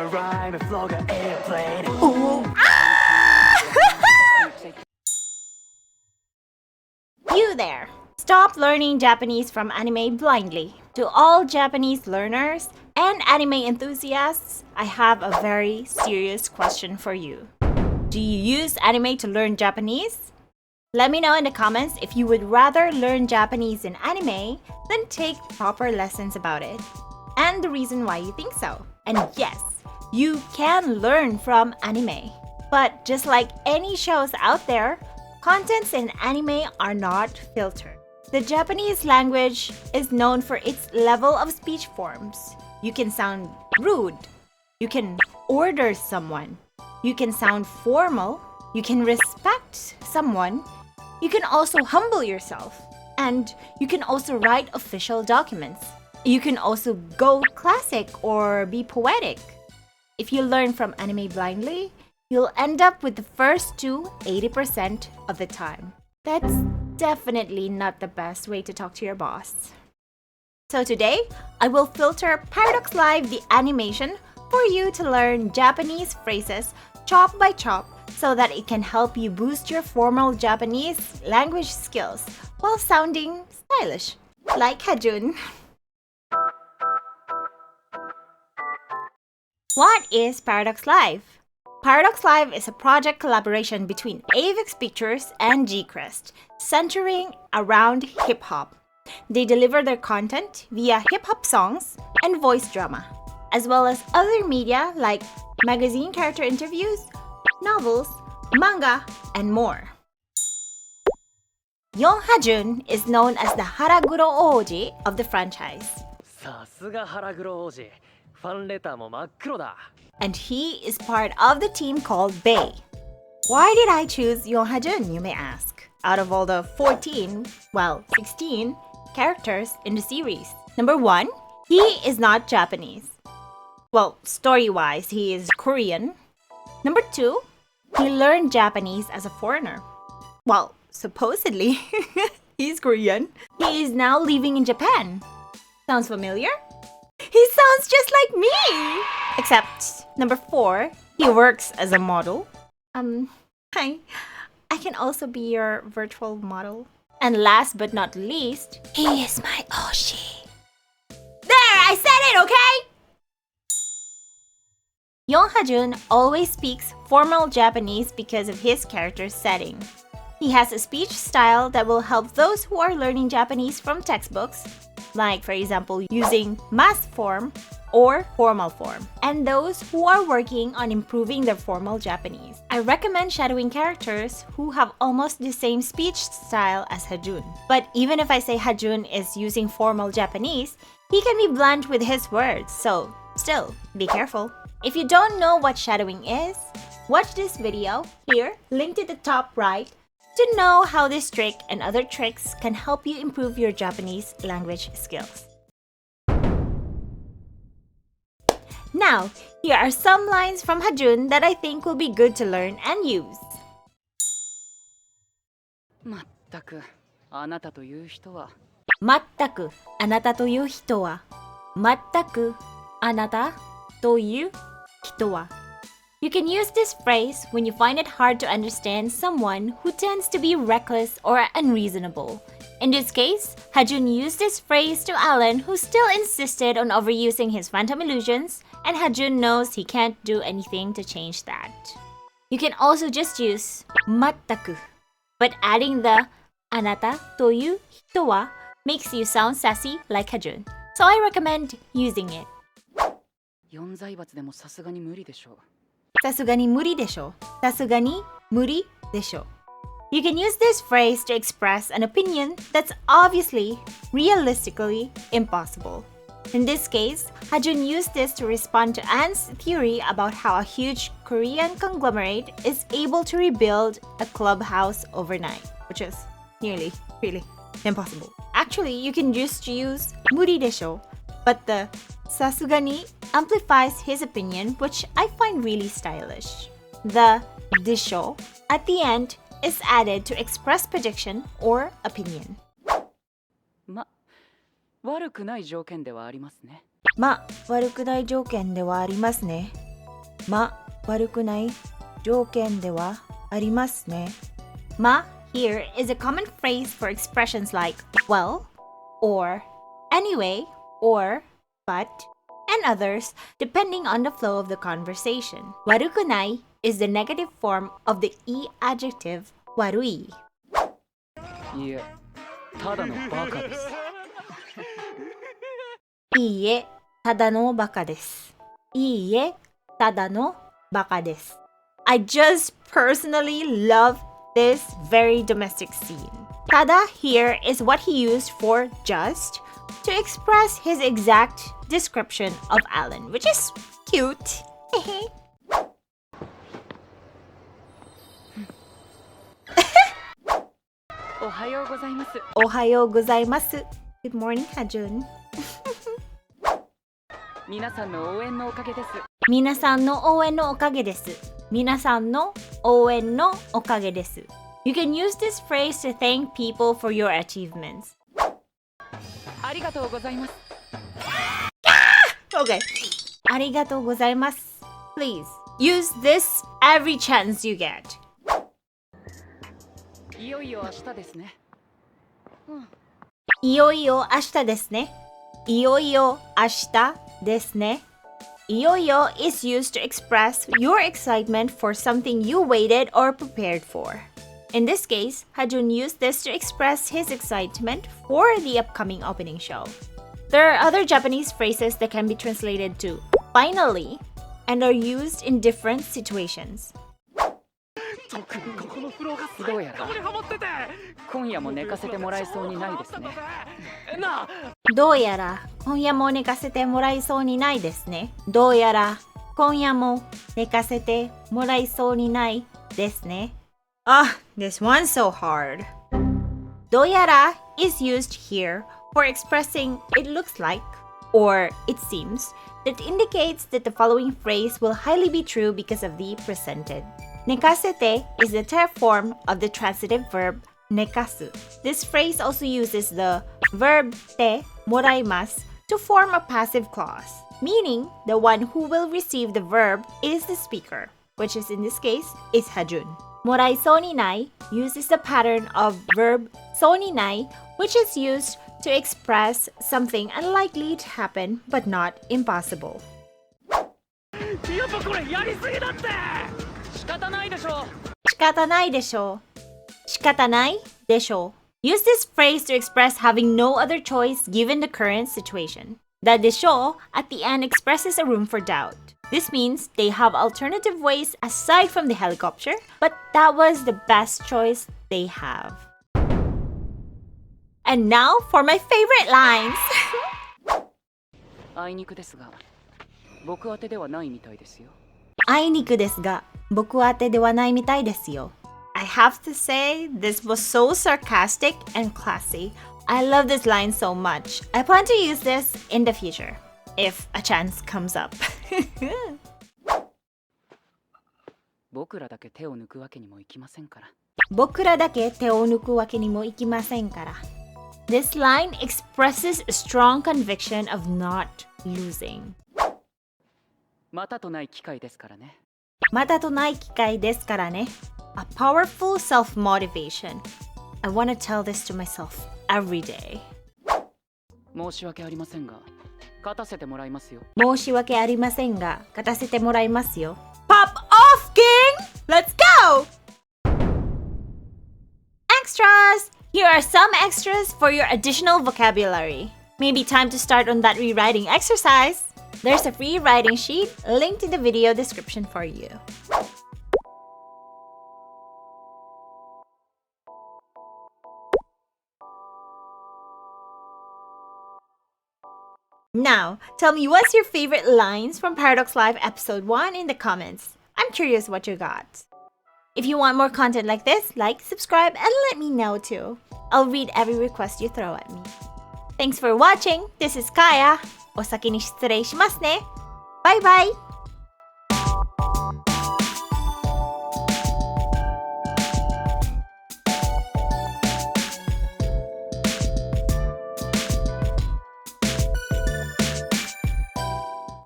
a rhyme, a vlog, an airplane. You there! Stop learning Japanese from anime blindly. To all Japanese learners and anime enthusiasts, I have a very serious question for you. Do you use anime to learn Japanese? Let me know in the comments if you would rather learn Japanese in anime than take proper lessons about it, and the reason why you think so. And yes, you can learn from anime. But just like any shows out there, contents in anime are not filtered. The Japanese language is known for its level of speech forms. You can sound rude. You can order someone. You can sound formal. You can respect someone. You can also humble yourself. And you can also write official documents. You can also go classic or be poetic. If you learn from anime blindly, you'll end up with the first two 80% of the time. That's definitely not the best way to talk to your boss. So today, I will filter Paradox Live the animation for you to learn Japanese phrases chop by chop so that it can help you boost your formal Japanese language skills while sounding stylish, like Hajun. What is Paradox Live? Paradox Live is a project collaboration between Avex Pictures and Gcrest, centering around hip-hop. They deliver their content via hip-hop songs and voice drama, as well as other media like magazine character interviews, novels, manga, and more. Young Ha-jun is known as the Haraguro Oji of the franchise. さすが腹黒王子。ファンレターも真っ黒だ。And he is part of the team called Bay. Why did I choose Young Ha-jun, you may ask, out of all the 16 characters in the series? Number 1, he is not Japanese. Well, story-wise, he is Korean. Number 2, he learned Japanese as a foreigner. Well, supposedly, he's Korean. He is now living in Japan. Sounds familiar? He sounds just like me! Except, number 4, he works as a model. Hi. I can also be your virtual model. And last but not least, he is my Oshi. There! I said it, okay? Young Ha-jun always speaks formal Japanese because of his character's setting. He has a speech style that will help those who are learning Japanese from textbooks, like for example using mass form or formal form, and those who are working on improving their formal Japanese. I recommend shadowing characters who have almost the same speech style as Ha-jun. But even if I say Ha-jun is using formal Japanese, he can be blunt with his words, so still, be careful. If you don't know what shadowing is, watch this video here, linked at the top right, to know how this trick and other tricks can help you improve your Japanese language skills. Now, here are some lines from Ha-jun that I think will be good to learn and use. まったく、あなたという人は。まったく、あなたという人は。まったく、あなたという人は。You can use this phrase when you find it hard to understand someone who tends to be reckless or unreasonable. In this case, Ha-jun used this phrase to Alan, who still insisted on overusing his phantom illusions, and Ha-jun knows he can't do anything to change that. You can also just use まったく, but adding the あなたという人は makes you sound sassy like Ha-jun. So I recommend using it. 四財閥でもさすがに無理でしょう。さすがに無理でしょ。さすがに無理でしょ。You can use this phrase to express an opinion that's obviously, realistically impossible. In this case, Ha-jun used this to respond to Anne's theory about how a huge Korean conglomerate is able to rebuild a clubhouse overnight, which is nearly, really impossible. Actually, you can just use 무리でしょ, but the 사수가니 amplifies his opinion, which I find really stylish. The desho at the end is added to express prediction or opinion. ま、悪くない条件ではありますね。ま、悪くない条件ではありますね。ま、悪くない条件ではありますね。ま here is a common phrase for expressions like well, or anyway, or but, and others depending on the flow of the conversation. 悪くない is the negative form of the e adjective 悪い。いえ、ただのバカです。いいえ、ただのバカです。いいえ、ただのバカです。I just personally love this very domestic scene. Tada here is what he used for just to express his exact description of Alan, which is cute. おはようございます。おはようございます。Good morning, Hajun. 皆さんの応援のおかげです。皆さんの応援のおかげです。皆さんの応援のおかげです。You can use this phrase to thank people for your achievements. ありがとうございます。Okay. ありがとうございます。Please use this every chance you get. いよいよ明日ですね。いよいよ明日ですね。いよいよ明日ですね。いよいよ is used to express your excitement for something you waited or prepared for. In this case, Hajun used this to express his excitement for the upcoming opening show. There are other Japanese phrases that can be translated to finally and are used in different situations. 特にここのフローがどうやら最高にハマってて。今夜も寝かせてもらえそうにないですね。なあ、どうやら今夜も寝かせてもらいそうにないですね。どうやら今夜も寝かせてもらいそうにないですね。Ah, this one's so hard. どうやら is used here for expressing it looks like or it seems that indicates that the following phrase will highly be true because of the presented. Nekasete is the term form of the transitive verb nekasu. This phrase also uses the verb te moraimasu to form a passive clause, meaning the one who will receive the verb is the speaker, which is in this case is Hajun. Morai soni nai uses the pattern of verb soni nai, which is used to express something unlikely to happen but not impossible. やっぱこれやりすぎだって。仕方ないでしょう。仕方ないでしょう。仕方ないでしょう. Use this phrase to express having no other choice given the current situation. The でしょう at the end expresses a room for doubt. This means they have alternative ways aside from the helicopter, but that was the best choice they have. And now for my favorite lines. あいにくですが、僕宛てではないみたいですよ。あいにくですが、僕宛てではないみたいですよ. I have to say, this was so sarcastic and classy. I love this line so much. I plan to use this in the future, if a chance comes up. 僕らだけ手を抜くわけにもいきませんから。僕らだけ手を抜くわけにもいきませんから. This line expresses a strong conviction of not losing. またとない機会ですからね。またとない機会ですからね. A powerful self-motivation. I want to tell this to myself every day. 申し訳ありませんが、勝たせてもらいますよ。申し訳ありませんが、勝たせてもらいますよ. Pop off, gang! Let's go! Extras! Here are some extras for your additional vocabulary. Maybe time to start on that rewriting exercise. There's a free writing sheet linked in the video description for you. Now, tell me what's your favorite lines from Paradox Live episode 1 in the comments. I'm curious what you got. If you want more content like this, like, subscribe, and let me know too. I'll read every request you throw at me. Thanks for watching. This is Kaya. お先に失礼しますね. Bye bye!